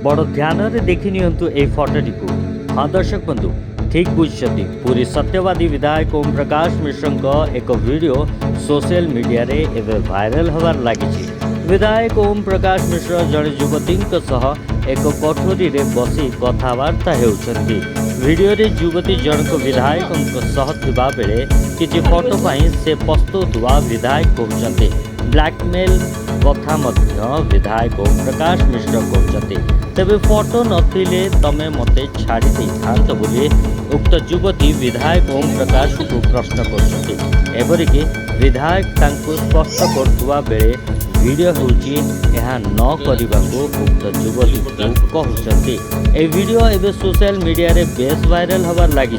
बड़ ध्यान देखि नियंतु ए फटोटी को। हाँ दर्शक बंधु ठीक बुझते पूरी सत्यवादी विधायक ओम प्रकाश मिश्र एक वीडियो सोशल मीडिया रे एवं भाइराल होबार लगी। विधायक ओम प्रकाश मिश्र जड़े युवती एक कोठरी रे बसी कथबार्ता होती। वीडियो रे युवती जनक विधायक बेले किसी फोटो पाई से पस्तुवा विधायक कहते ब्लैकमेल कथा विधायक ओम प्रकाश मिश्र कहते तेबे फोटो नथिले तमे मते छाड़ी दे थांत बोली उक्त युवती विधायक ओम प्रकाश को प्रश्न करके विधायक तांको स्पष्ट करथुवा बेले वीडियो होची यह न करने को उक्त युवती को कहते। ए वीडियो एवं सोशल मीडिया रे बेस वायरल होबार लगी।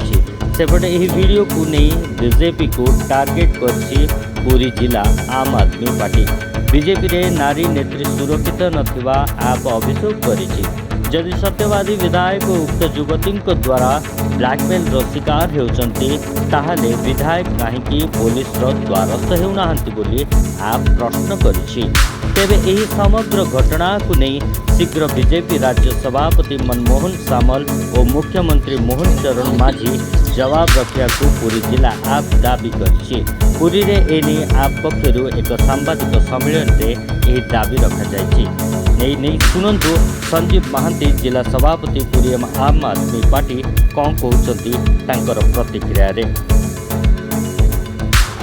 सेपटे यह वीडियो को नहीं बीजेपी को टार्गेट करछि पूरी जिला आम आदमी पार्टी। बीजेपी रे नारी नेत्री सुरक्षित नथिबा आप अभियोग करिछि। जदि सत्यवादी विधायक उक्त युवती द्वारा ब्लैकमेल शिकार होउचंती ताहाले विधायक काहेकि पुलिस द्वारस्थ हेउनाहांती बोली आप प्रश्न करिछि। तेबे एही समग्र घटना को नहीं शीघ्र बीजेपी राज्य सभापति मनमोहन सामल और मुख्यमंत्री मोहन चरण माझी जवाब रखा पूरी जिला आप दाबी करिछि। पुरी रे एनी आप पक्षरु एक सांबादिक सम्मेलन रे एही दाबी रखा जायछि। नहीं सुनंतु संजीव महांती जिला सभापति पुरी आम आदमी पार्टी कौन कहते प्रतिक्रिया रे।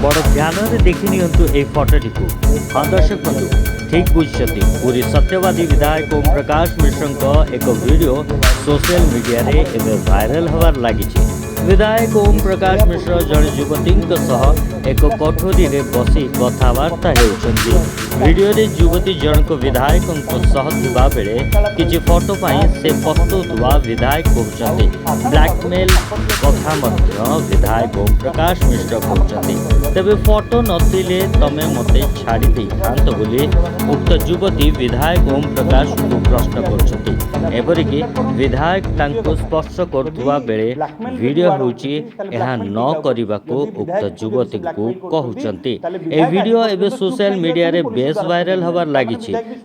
बड़ ध्यान देखि नियंतु ए फटोटी को। हाँ दर्शक बंधु ठीक बुझते पूरी सत्यवादी विधायक ओम प्रकाश मिश्र एक वीडियो सोशल मीडिया रे एवं भाइराल होबार लगी। विधायक ओम प्रकाश मिश्र जड़े युवती एक कोठरी रे बसी कथबार्ता होती। वीडियो रे युवती जनक विधायक बेले किसी फोटो पाई से पस्तुवा विधायक कहते ब्लैकमेल कथा विधायक ओम प्रकाश मिश्र कहते तेबे फोटो नथिले तमे मते छाड़ी दे थांत बोली उक्त युवती विधायक ओम प्रकाश को प्रश्न करके विधायक तांको स्पर्श करथुवा बेले वीडियो होची यह न करने को उक्त युवती को कहते। ए वीडियो एवं सोशल मीडिया रे बेस वायरल होबार लगी।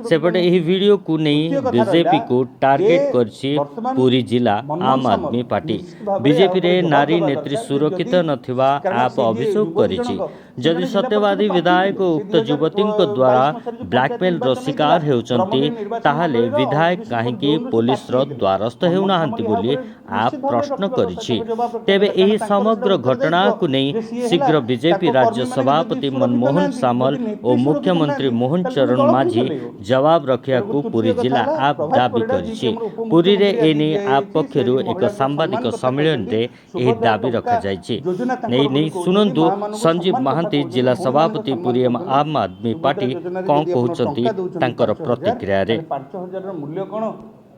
सेपटे यह वीडियो को नहीं बीजेपी को टार्गेट करछि पूरी जिला आम आदमी पार्टी। बीजेपी रे नारी नेत्री सुरक्षित नथिबा आप अभियोग करिछि। जदि सत्यवादी विधायक उक्त युवती द्वारा ब्लैकमेल शिकार होउचंती ताहाले विधायक काहेकि पुलिस द्वारस्थ हेउनाहांती बोली आप प्रश्न करिछि। तेबे एही समग्र घटना को नहीं शीघ्र बीजेपी राज्य सभापति मनमोहन सामल और मुख्यमंत्री मोहन चरण माझी जवाब रखा पूरी जिला आप दाबी करिछि। पुरी रे एनी आप पक्षरु एक सांबादिक सम्मेलन रे एही दाबी रखा जायछि। नहीं सुनंतु संजीव महांती जिला सभापति पुरी आम आदमी पार्टी कौन कहते प्रतिक्रिया रे। 5000 मूल्य कौन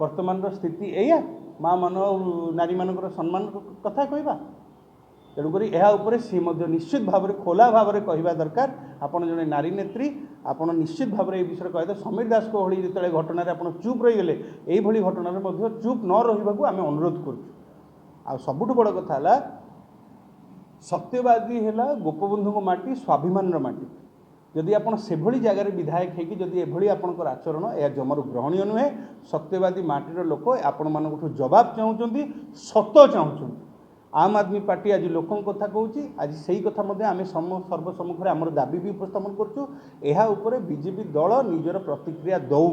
वर्तमान स्थिति एया माँ मान नारी मान सम्मान कथा कहवा तेणुक यह सी निश्चित भाव में खोला भाव में कहवा दरकार। आपड़ जड़े नारी नेत्री आपड़ निश्चित भाव में विषय कहते समीर दास को भली जो घटना आप चुप रहीगले यही घटना चुप न रहा आम अनुरोध कर। सबुठ बड़ कथा सत्यवादी है गोपबंधु माटी स्वाभिमान माटी। जदि आप से जगार विधायक होगी जदि एभली आपंकर आचरण यह जमर ग्रहणीय नुहे। सत्यवादी माटीर लोक आपण मानू जवाब चाहते सत चाहते। आम आदमी पार्टी आज लोक कथा कहूँ आज से कथा आम सर्वसम्मुखें आम दाबी भी उपस्थापन कर बीजेपी दल निजर प्रतिक्रिया दौ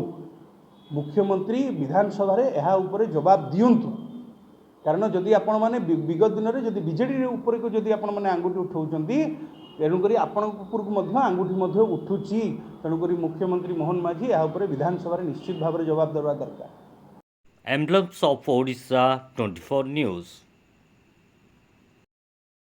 मुख्यमंत्री विधानसभा यह जवाब दिंतु। कारण जदि आपण मैंने विगत दिन में जदि बीजेडी उपर को जदि आपण मैंने आंगुठी उठाउछंती तेणुक आपण उपरकू आंगुठी उठुची। तेणुक मुख्यमंत्री मोहन माझी यह विधानसभा निश्चित भाव में जवाब देवा दरकार। एम्ब्लम्स ऑफ ओडिशा 24 न्यूज़।